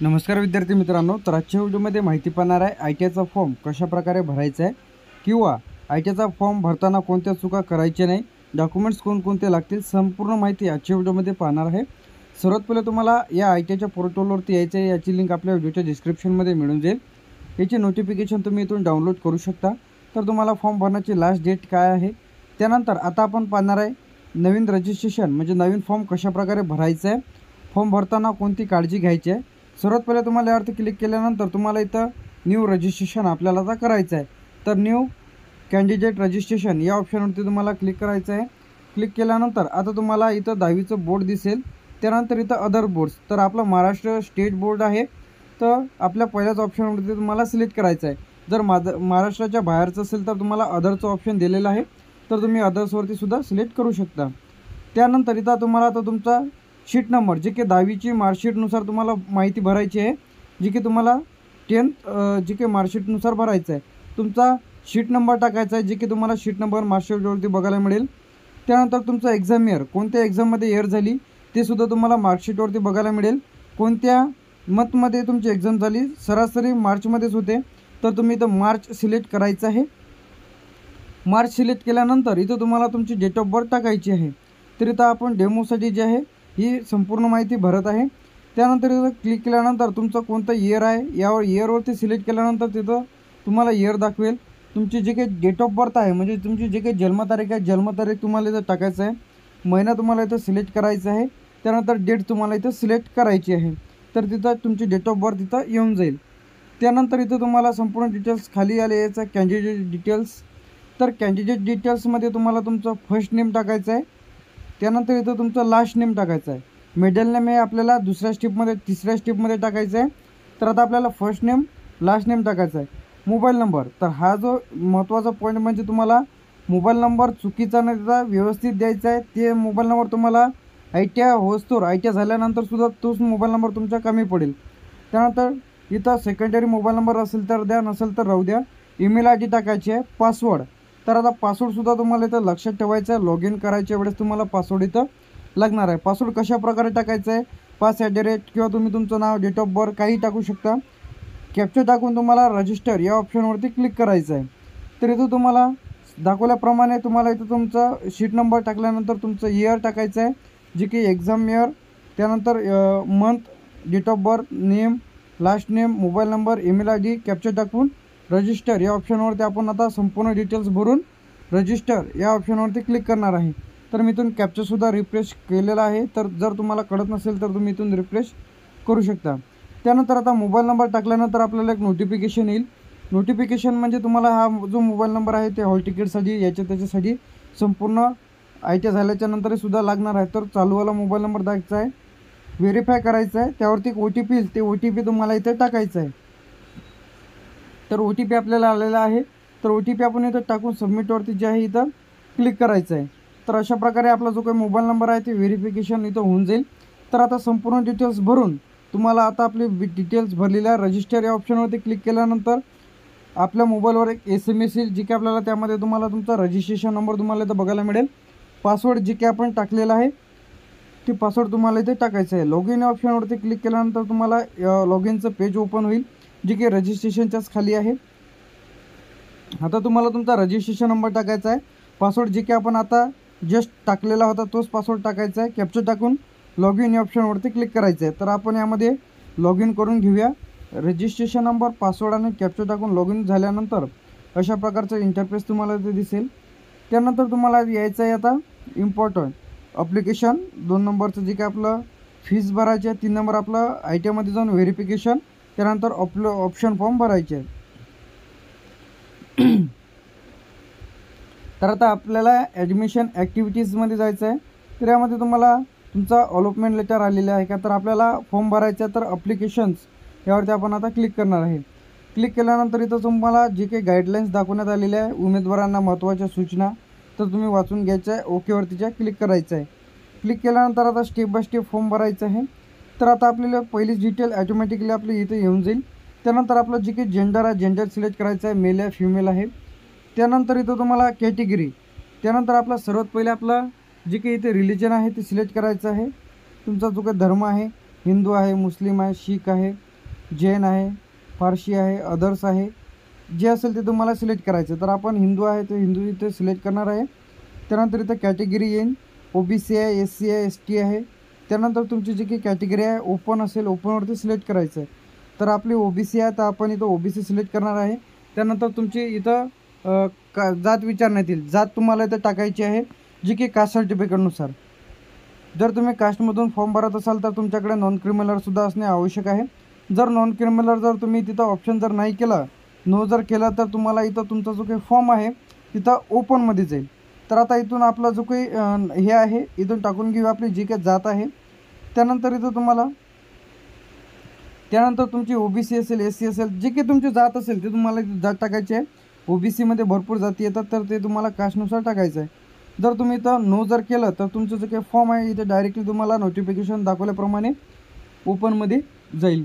नमस्कार विद्यार्थी मित्रांनो, तर आजच्या व्हिडिओमध्ये माहिती पाहणार आहे आय टी आयचा फॉर्म कशाप्रकारे भरायचा आहे किंवा आय टी आयचा फॉर्म भरताना कोणत्या चुका करायच्या नाही, डॉक्युमेंट्स कोणकोणते लागतील, संपूर्ण माहिती आजच्या व्हिडिओमध्ये पाहणार आहे। सर्वात पहिले तुम्हाला या आय टी आयच्या पोर्टलवरती यायचं आहे। याची लिंक आपल्या व्हिडिओच्या डिस्क्रिप्शनमध्ये मिळून जाईल। याची नोटिफिकेशन तुम्ही इथून डाउनलोड करू शकता। तर तुम्हाला फॉर्म भरण्याची लास्ट डेट काय आहे, त्यानंतर आता आपण पाहणार आहे नवीन रजिस्ट्रेशन म्हणजे नवीन फॉर्म कशाप्रकारे भरायचा आहे, फॉर्म भरताना कोणती काळजी घ्यायची आहे। सर्वात पहिले तुम्हाला यावरती क्लिक केल्यानंतर तुम्हाला इथं न्यू रजिस्ट्रेशन आपल्याला आता करायचं आहे। तर न्यू कॅन्डिडेट रजिस्ट्रेशन या ऑप्शनवरती तुम्हाला क्लिक करायचं आहे। क्लिक केल्यानंतर आता तुम्हाला इथं 10वीचं बोर्ड दिसेल, त्यानंतर इथं अदर बोर्ड्स, तर आपलं महाराष्ट्र स्टेट बोर्ड आहे, तर आपल्या पहिल्याच ऑप्शनवरती तुम्हाला सिलेक्ट करायचं आहे। जर महाराष्ट्राच्या बाहेरचं असेल तर तुम्हाला अदरचं ऑप्शन दिलेलं आहे, तर तुम्ही अदर्सवरती सुद्धा सिलेक्ट करू शकता। त्यानंतर इथं तुम्हाला आता तुमचा शीट नंबर जे की 10वीची मार्कशीटनुसार तुम्हाला माहिती भरायची आहे, जी की तुम्हाला 10th जी की मार्कशीटनुसार भरायचं आहे। तुमचा शीट नंबर टाकायचा आहे, जे की तुम्हाला शीट नंबर मार्कशीटवरती बघायला मिळेल। त्यानंतर तुमचा एक्झाम इयर, कोणत्या एक्झाममध्ये इयर झाली ते सुद्धा तुम्हाला मार्कशीटवरती बघायला मिळेल। कोणत्या मंथमध्ये तुमची एक्झाम झाली, सरासरी मार्चमध्येच होते, तर तुम्ही इथं मार्च सिलेक्ट करायचं आहे। मार्च सिलेक्ट केल्यानंतर इथं तुम्हाला तुमची डेट ऑफ बर्थ टाकायची आहे। तर इथं आपण डेमोसाठी जे आहे ही संपूर्ण माहिती भरत आहे। त्यानंतर इथं क्लिक केल्यानंतर तुमचं कोणतं इयर आहे, यावर इयरवरती सिलेक्ट केल्यानंतर तिथं तुम्हाला इयर दाखवेल। तुमची जे काही डेट ऑफ बर्थ आहे म्हणजे तुमची जे काही जन्मतारीख आहे, जन्मतारीख तुम्हाला इथं टाकायचं आहे, महिना तुम्हाला इथं सिलेक्ट करायचा आहे, त्यानंतर डेट तुम्हाला इथं सिलेक्ट करायची आहे। तर तिथं तुमची डेट ऑफ बर्थ इथं येऊन जाईल। त्यानंतर इथं तुम्हाला संपूर्ण डिटेल्स खाली आले याचं कॅन्डिडेट डिटेल्स, तर कॅन्डिडेट डिटेल्समध्ये तुम्हाला तुमचं फर्स्ट नेम टाकायचं आहे, त्यानंतर इथं तुमचं लास्ट नेम टाकायचं आहे। मिडल नेम हे आपल्याला दुसऱ्या स्टेपमध्ये तिसऱ्या स्टेपमध्ये टाकायचं आहे। तर आता आपल्याला फर्स्ट नेम लास्ट नेम टाकायचं आहे। मोबाईल नंबर, तर हा जो महत्त्वाचा पॉईंट म्हणजे तुम्हाला मोबाईल नंबर चुकीचा न देता व्यवस्थित द्यायचा आहे। ते मोबाईल नंबर तुम्हाला आय टी आय होस्तोर आय टी आय झाल्यानंतर सुद्धा तोच मोबाईल नंबर तुमच्या कमी पडेल। त्यानंतर इथं सेकंडरी मोबाईल नंबर असेल तर द्या, नसेल तर राहू द्या। ईमेल आय डी टाकायची आहे। पासवर्ड, तर आता पासवर्डसुद्धा तुम्हाला इथं लक्षात ठेवायचं आहे। लॉग इन करायच्या वेळेस तुम्हाला पासवर्ड इथं लागणार आहे। पासवर्ड कशा प्रकारे टाकायचं आहे, @ किंवा तुम्ही तुमचं नाव, डेट ऑफ बर्थ काही टाकू शकता। कॅप्चर टाकून तुम्हाला रजिस्टर या ऑप्शनवरती क्लिक करायचं आहे। तर इथं तुम्हाला दाखवल्याप्रमाणे तुम्हाला इथं तुमचा शीट नंबर टाकल्यानंतर तुमचं इयर टाकायचं आहे, जे की एक्झाम इयर, त्यानंतर month, date of birth, name, last name, mobile number, email I D, captcha टाकून रजिस्टर या ऑप्शनवरती आपण आता संपूर्ण डिटेल्स भरून रजिस्टर या ऑप्शनवरती क्लिक करणार आहे। तर मी इथून कॅप्चरसुद्धा रिफ्रेश केलेला आहे, तर जर तुम्हाला कळत नसेल तर तुम्ही इथून रिफ्रेश करू शकता। त्यानंतर आता मोबाईल नंबर टाकल्यानंतर आपल्याला एक नोटिफिकेशन येईल। नोटिफिकेशन म्हणजे तुम्हाला हा जो मोबाईल नंबर आहे ते हॉल तिकीटसाठी त्याच्यासाठी संपूर्ण आय टी आय झाल्याच्या नंतरसुद्धा लागणार आहे। तर चालूवाला मोबाईल नंबर द्यायचा आहे, व्हेरीफाय करायचा आहे, त्यावरती एक OTP येईल, ते OTP तुम्हाला इथे टाकायचं आहे। तर OTP आपल्याला आलेला आहे, तर OTP आपण इथं टाकून सबमिटवरती जे आहे इथं क्लिक करायचं आहे। तर अशा प्रकारे आपला जो काही मोबाईल नंबर आहे ते व्हेरिफिकेशन इथं होऊन जाईल। तर आता संपूर्ण डिटेल्स भरून तुम्हाला आता आपली डिटेल्स भरलेल्या रजिस्टर या ऑप्शनवरती क्लिक केल्यानंतर आपल्या मोबाईलवर एक SMS येईल, जी की आपल्याला त्यामध्ये तुम्हाला तुमचा रजिस्ट्रेशन नंबर तुम्हाला इथं बघायला मिळेल। पासवर्ड जे की आपण टाकलेला आहे ते पासवर्ड तुम्हाला इथे टाकायचं आहे। लॉग इन या ऑप्शनवरती क्लिक केल्यानंतर तुम्हाला लॉग इनचं पेज ओपन होईल, जे की रजिस्ट्रेशनच्याच खाली आहे। आता तुम्हाला तुमचा रजिस्ट्रेशन नंबर टाकायचा आहे, पासवर्ड जे की आपण आता जस्ट टाकलेला होता तोच पासवर्ड टाकायचा आहे। कॅप्चर टाकून लॉग इन या ऑप्शनवरती क्लिक करायचं आहे। तर आपण यामध्ये लॉग इन करून घेऊया। रजिस्ट्रेशन नंबर, पासवर्ड आणि कॅप्चर टाकून लॉग इन झाल्यानंतर अशा प्रकारचं इंटरफेस तुम्हाला इथे दिसेल। त्यानंतर तुम्हाला यायचं आहे आता इम्पॉर्टंट ॲप्लिकेशन 2 नंबरचं जे की आपलं फीस भरायची आहे, 3 नंबर आपलं आय टी आयमध्ये जाऊन व्हेरिफिकेशन, त्यानंतर ऑप्शन फॉर्म भरायचे आहे। तर आता आपल्याला ॲडमिशन ॲक्टिव्हिटीजमध्ये जायचं आहे। तर यामध्ये तुम्हाला तुमचा अलॉटमेंट लेटर आलेला आहे का, तर आपल्याला फॉर्म भरायचा आहे, तर ॲप्लिकेशन्स यावरती आपण आता क्लिक करणार आहे। क्लिक केल्यानंतर इथं तुम्हाला जे काही गाईडलाईन्स दाखवण्यात आलेल्या आहे, उमेदवारांना महत्त्वाच्या सूचना, तर तुम्ही वाचून घ्यायचं आहे। ओकेवरतीच्या क्लिक करायचं आहे। क्लिक केल्यानंतर आता स्टेप बाय स्टेप फॉर्म भरायचं आहे। तर आता आपल्याला पहिलीच डिटेल ॲटोमॅटिकली आपली इथे येऊन जाईल। त्यानंतर आपलं जे काही जेंडर आहे, जेंडर सिलेक्ट करायचं आहे, मेल आहे फिमेल आहे। त्यानंतर इथं तुम्हाला कॅटेगरी, त्यानंतर आपला सर्वात पहिले आपला जे काही इथे रिलिजन आहे ते सिलेक्ट करायचं आहे। तुमचा जो काही धर्म आहे, हिंदू आहे, मुस्लिम आहे, शीख आहे, जैन आहे, फारसी आहे, अदर्स आहे, जे असेल ते तुम्हाला सिलेक्ट करायचं. तर आपण हिंदू आहे तर हिंदू इथे सिलेक्ट करणार आहे. त्यानंतर इथं कॅटेगरी येईल, OBC आहे, SC आहे, ST आहे. त्यानंतर तुमची जी काही कॅटेगरी आहे ओपन असेल, ओपनवरती सिलेक्ट करायचं आहे. तर आपली OBC आहे तर आपण इथं OBC सिलेक्ट करणार आहे. त्यानंतर तुमची इथं जात विचारण्यात येईल. जात तुम्हाला इथं टाकायची आहे जी की कास्ट सर्टिफिकेटनुसार. जर तुम्ही कास्टमधून फॉर्म भरत असाल तर तुमच्याकडे नॉन क्रिमिनलसुद्धा असणे आवश्यक आहे. जर नॉन क्रिमिनल जर तुम्ही तिथं ऑप्शन जर नाही केला, नो जर केला, तर तुम्हाला इथं तुमचा जो काही फॉर्म आहे तिथं ओपनमध्ये जाईल. तर आता इथून आपला जो काही हे आहे इथून टाकून घेऊ आपली जी काही जात आहे. त्यानंतर इथं तुम्हाला त्यानंतर तुमची OBC असेल, SC असेल, जी काही तुमची जात असेल ते तुम्हाला जात टाकायची आहे. OBCमध्ये भरपूर जाती येतात तर ते तुम्हाला कास्टनुसार टाकायचं आहे. जर तुम्ही इथं नो जर केलं तर तुमचं जे काही फॉर्म आहे इथे डायरेक्टली तुम्हाला नोटिफिकेशन दाखवल्याप्रमाणे ओपनमध्ये जाईल.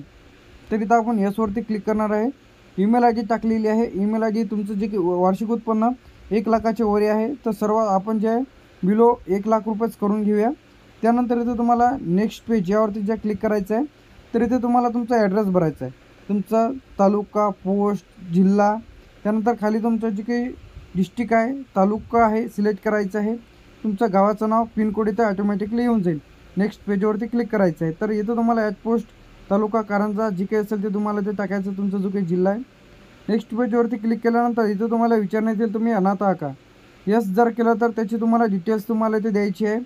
तर इथं आपण यसवरती क्लिक करणार आहे. ईमेल ID टाकलेली आहे. ईमेल ID तुमचं जे की वार्षिक उत्पन्न 1 लाखाच्या वर आहे तर सर्व आपण जे आहे बिलो 1 लाख रुपयेच करून घेऊया. त्यानंतर इथं तुम्हाला नेक्स्ट पेज यावरती जे क्लिक करायचं आहे. तर इथे तुम्हाला तुमचा ॲड्रेस भरायचा आहे, तुमचा तालुका, पोस्ट, जिल्हा. त्यानंतर खाली तुमचं जे काही डिस्ट्रिक्ट आहे, तालुका आहे सिलेक्ट करायचं आहे. तुमचं गावाचं नाव, पिनकोड इथं ऑटोमॅटिकली येऊन जाईल. नेक्स्ट पेजवरती क्लिक करायचं आहे. तर इथं तुम्हाला ॲट पोस्ट, तालुका, कारंजा जे काही असेल ते तुम्हाला ते टाकायचं, तुमचा जो काही जिल्हा आहे. नेक्स्ट पेजवरती क्लिक केल्यानंतर इथं तुम्हाला विचारण्यात येईल तुम्ही अनाथ आहात का. यस जर केलं तर त्याची तुम्हाला डिटेल्स तुम्हाला इथे द्यायची आहे.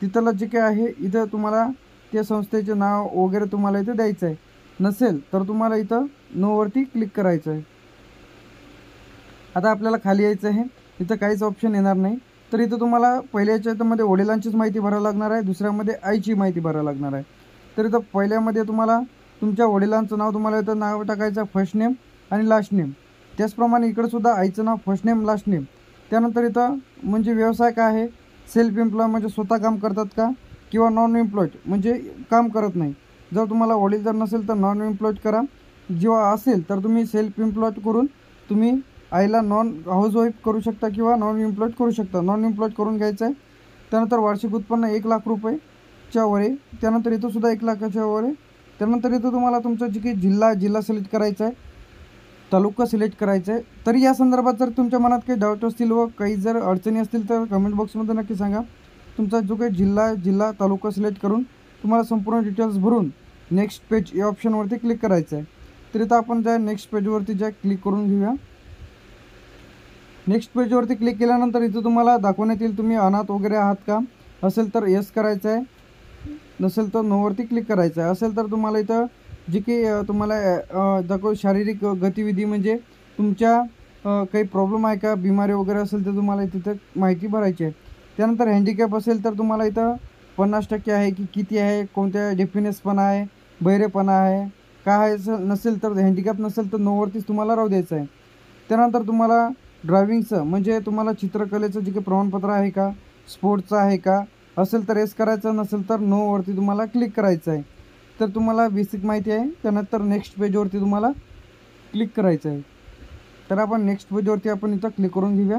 तिथलं जे काही आहे इथं तुम्हाला त्या संस्थेचे नाव वगैरे तुम्हाला इथे द्यायचं आहे. नसेल तर तुम्हाला इथं नोवरती क्लिक करायचं आहे. आता आपल्याला खाली यायचं आहे. इथं काहीच ऑप्शन येणार नाही. तर इथं तुम्हाला पहिल्याच्या याच्यामध्ये वडिलांचीच माहिती भरावी लागणार आहे, दुसऱ्यामध्ये आईची माहिती भरावी लागणार आहे. तर इथं पहिल्यामध्ये तुम्हाला तुमच्या वडिलांचं नाव तुम्हाला इथं नाव टाकायचं आहे, फर्स्ट नेम आणि लास्ट नेम. त्याचप्रमाणे इकडंसुद्धा आईचं नाव, फर्स्ट नेम, लास्ट नेम. त्यानंतर इथं म्हणजे व्यवसाय काय आहे, सेल्फ एम्प्लॉय म्हणजे स्वतः काम करतात का, किंवा नॉन एम्प्लॉईड म्हणजे काम करत नाही. जर तुम्हाला वडील जर नसेल तर नॉन एम्प्लॉईड करा. जेव्हा असेल तर तुम्ही सेल्फ एम्प्लॉईड करून तुम्ही आईला नॉन हाऊसवाईफ करू शकता किंवा नॉन एम्प्लॉईड करू शकता. नॉन एम्प्लॉईड करून घ्यायचं आहे. त्यानंतर वार्षिक उत्पन्न 1 लाख रुपयेच्या वर आहे. त्यानंतर इथं सुद्धा 1 लाखाच्या वर आहे. त्यानंतर इथं तुम्हाला तुमचा जे काही जिल्हा सिलेक्ट करायचा आहे, तालुका सिलेक्ट करायचा आहे. तरी या संदर्भात जर तुमच्या मनात काही डाऊट असतील व काही जर अडचणी असतील तर कमेंट बॉक्समध्ये नक्की सांगा. तुमचा जो काही जिल्हा तालुका सिलेक्ट करून तुम्हाला संपूर्ण डिटेल्स भरून नेक्स्ट पेज या ऑप्शनवरती क्लिक करायचं आहे. तर इथं आपण ज्या नेक्स्ट पेजवरती ज्या क्लिक करून घेऊया. नेक्स्ट पेजवरती क्लिक केल्यानंतर इथं तुम्हाला दाखवण्यात येईल तुम्ही अनाथ वगैरे आहात का. असेल तर येस करायचं आहे, नसेल तर नोवरती क्लिक करायचं आहे. असेल तर तुम्हाला इथं जे काही तुम्हाला दाखव शारीरिक गतिविधी म्हणजे तुमच्या काही प्रॉब्लेम आहे का, बिमारी वगैरे असेल तर तुम्हाला तिथं माहिती भरायची आहे. त्यानंतर हँडिकॅप असेल तर तुम्हाला इथं 50% आहे की किती आहे, कोणत्या डेफिनेसपणा आहे, बहिरेपणा आहे, काय आहे. नसेल तर हँडिकॅप नसेल तर नोवरतीच तुम्हाला राहू द्यायचं आहे. त्यानंतर तुम्हाला ड्रायव्हिंगचं म्हणजे तुम्हाला चित्रकलेचं जे काही प्रमाणपत्र आहे का, स्पोर्ट्सचं आहे का, असेल तर येस करायचं, नसेल तर नोवरती तुम्हाला क्लिक करायचं आहे. तर तुम्हाला बेसिक माहिती आहे. त्यानंतर नेक्स्ट पेजवरती तुम्हाला क्लिक करायचं आहे. तर आपण नेक्स्ट पेजवरती आपण इथं क्लिक करून घेऊया.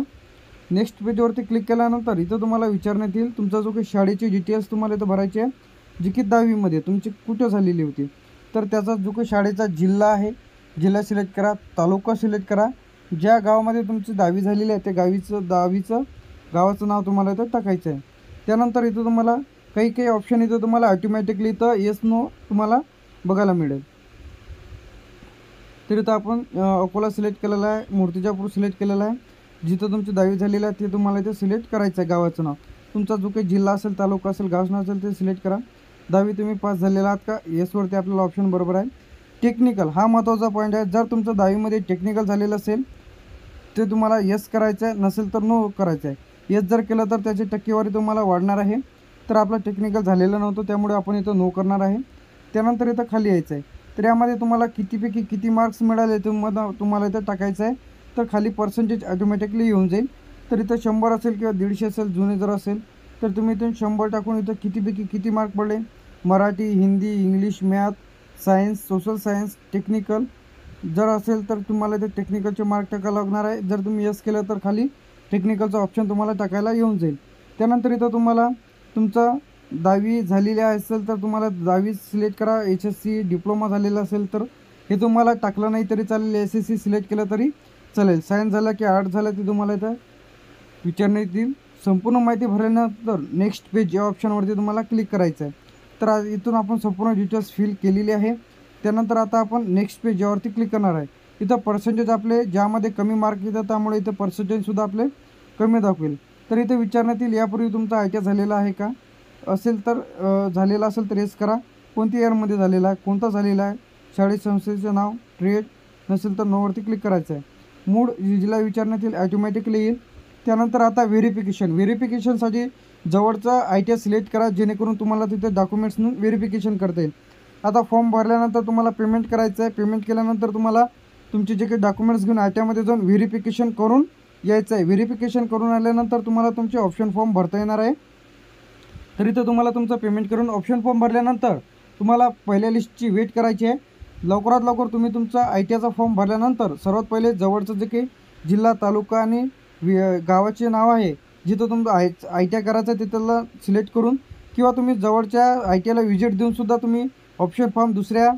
नेक्स्ट पेजवरती क्लिक केल्यानंतर इथं तुम्हाला विचारण्यात येईल तुमचा जो काही शाळेची डिटेल्स तुम्हाला इथं भरायची आहे, जी की 10वीमध्ये तुमची कुठं झालेली होती. तर त्याचा जो काही शाळेचा जिल्हा आहे, जिल्हा सिलेक्ट करा, तालुका सिलेक्ट करा. ज्या गावामध्ये तुमची 10वी झालेली आहे त्या 10वीचं गावाचं नाव तुम्हाला इथं टाकायचं आहे. त्यानंतर इथं तुम्हाला काही ऑप्शन इथं तुम्हाला ऑटोमॅटिकली इथं येस नो तुम्हाला बघायला मिळेल. तर इथं आपण अकोला सिलेक्ट केलेला आहे, मूर्तिजापूर सिलेक्ट केलेला आहे. जिथं तुमची 10वी झालेलं आहे ते तुम्हाला इथे सिलेक्ट करायचं आहे गावाचं नाव. तुमचा जो काही जिल्हा असेल, तालुका असेल, गावाचं नाव असेल ते सिलेक्ट करा. 10वी तुम्ही पास झालेला आहात का, येसवरती आपल्याला ऑप्शन बरोबर आहे. टेक्निकल हा महत्त्वाचा पॉईंट आहे. जर तुमचं 10वीमध्ये टेक्निकल झालेलं असेल ते तुम्हाला येस करायचं आहे, नसेल तर नो करायचं आहे. येस जर केलं तर त्याची टक्केवारी तुम्हाला वाढणार आहे. तर आपलं टेक्निकल झालेलं नव्हतं त्यामुळे आपण इथं नो करणार आहे. त्यानंतर इथं खाली यायचं आहे. तर यामध्ये तुम्हाला कितीपैकी किती मार्क्स मिळाले तुम्हाला इथं टाकायचं आहे. तर खाली पर्सेंटेज ऑटोमॅटिकली येऊन जाईल. तर इथं 100 असेल किंवा 150 असेल, जुने जर असेल तर तुम्ही इथून 100 टाकून इथं कितीपैकी किती मार्क पडले, Marathi, Hindi, English, math, science, social science, technical जर असेल तर तुम्हाला इथे टेक्निकलचे मार्क टाकायला लागणार आहे. जर तुम्ही यस केलं तर खाली टेक्निकलचा ऑप्शन तुम्हाला टाकायला येऊन जाईल. त्यानंतर इथं तुम्हाला तुमचा 10वी झालेली असेल तर तुम्हाला 10वी सिलेक्ट करा. HSC डिप्लोमा झालेला असेल तर हे तुम्हाला टाकलं नाही तरी चालेल, SSC सिलेक्ट केलं तरी चालेल. सायन्स झालं की आर्ट झालं ते तुम्हाला इथं विचारण्यात येईल. संपूर्ण माहिती भरल्यानंतर नेक्स्ट पेज या ऑप्शनवरती तुम्हाला क्लिक करायचं आहे. तर इथून आपण संपूर्ण डिटेल्स फिल केलेली आहे. त्यानंतर आता आपण नेक्स्ट पेज यावरती क्लिक करणार आहे. इथं पर्सेंटेज आपले ज्यामध्ये कमी मार्क येतात त्यामुळे इथं पर्सेंटेजसुद्धा आपले कमी दाखवेल. तर इथे विचारण्यात येईल यापूर्वी तुमचा ITI झालेला आहे का, असेल तर झालेला असेल तर येस करा. कोणत्या इयरमध्ये झालेला आहे, कोणता झालेला आहे, शाळेत संस्थेचं नाव, ट्रेड, नसेल तर नोवरती क्लिक करायचं आहे. मूड जिल्हा विचारण्यात येईल, ॲटोमॅटिकली येईल. त्यानंतर आता व्हेरिफिकेशनसाठी जवळचा ITI सिलेक्ट करा, जेणेकरून तुम्हाला तिथे डॉक्युमेंट्सनं व्हेरिफिकेशन करता येईल. आता फॉर्म भरल्यानंतर तुम्हाला पेमेंट करायचं आहे. पेमेंट केल्यानंतर तुम्हाला तुमचे जे काही डॉक्युमेंट्स घेऊन ITIमध्ये जाऊन व्हेरिफिकेशन करून यायचं आहे. व्हेरिफिकेशन करून आल्यानंतर तुम्हाला तुमचे ऑप्शन फॉर्म भरता येणार आहे. तर इथं तुम्हाला तुमचं पेमेंट करून ऑप्शन फॉर्म भरल्यानंतर तुम्हाला पहिल्या लिस्टची वेट करायची आहे. लवकरात लवकर तुम्ही तुमचा ITIचा फॉर्म भरल्यानंतर सर्वात पहिले जवळचं जे काही जिल्हा, तालुका आणि गावाचे नाव आहे जिथं तुमचं ITI करायचं आहे तिथलं सिलेक्ट करून, किंवा तुम्ही जवळच्या ITIला व्हिजिट देऊनसुद्धा तुम्ही ऑप्शन फॉर्म दुसऱ्या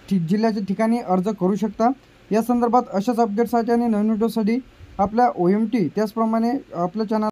जिल्ह्याच्या ठिकाणी अर्ज करू शकता. या संदर्भात अशाच अपडेट्ससाठी आणि नवीन व्हिडिओसाठी आपल्या OMT त्याचप्रमाणे आपल्या चॅनल